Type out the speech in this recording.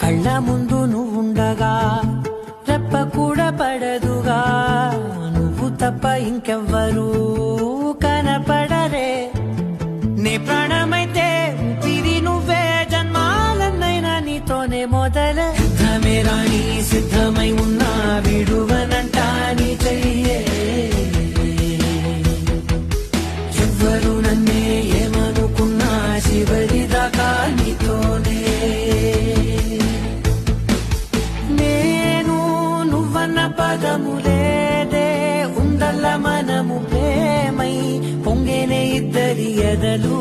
కళ్ళ ముందు నువ్వుండగా రెప్ప కూడా పడదుగా, నువ్వు తప్ప ఇంకెవ్వరూ కనపడరే. నే ప్రాణమైతే ఊపిరి నువ్వే, జన్మాలన్నైనా నీతోనే మొదలే. సిద్ధమే రాణి సిద్ధమై ఉన్నా విడువనంటా నీ చెయ్యే. ఎవ్వరు నన్నే ఏమనుకున్నా చివరి దాకా నీతోనే. నేను నువ్వన్న పదము లేదే, ఉందల్ల మనము ప్రేమై పొంగేనే ఇద్దరి ఎదలు.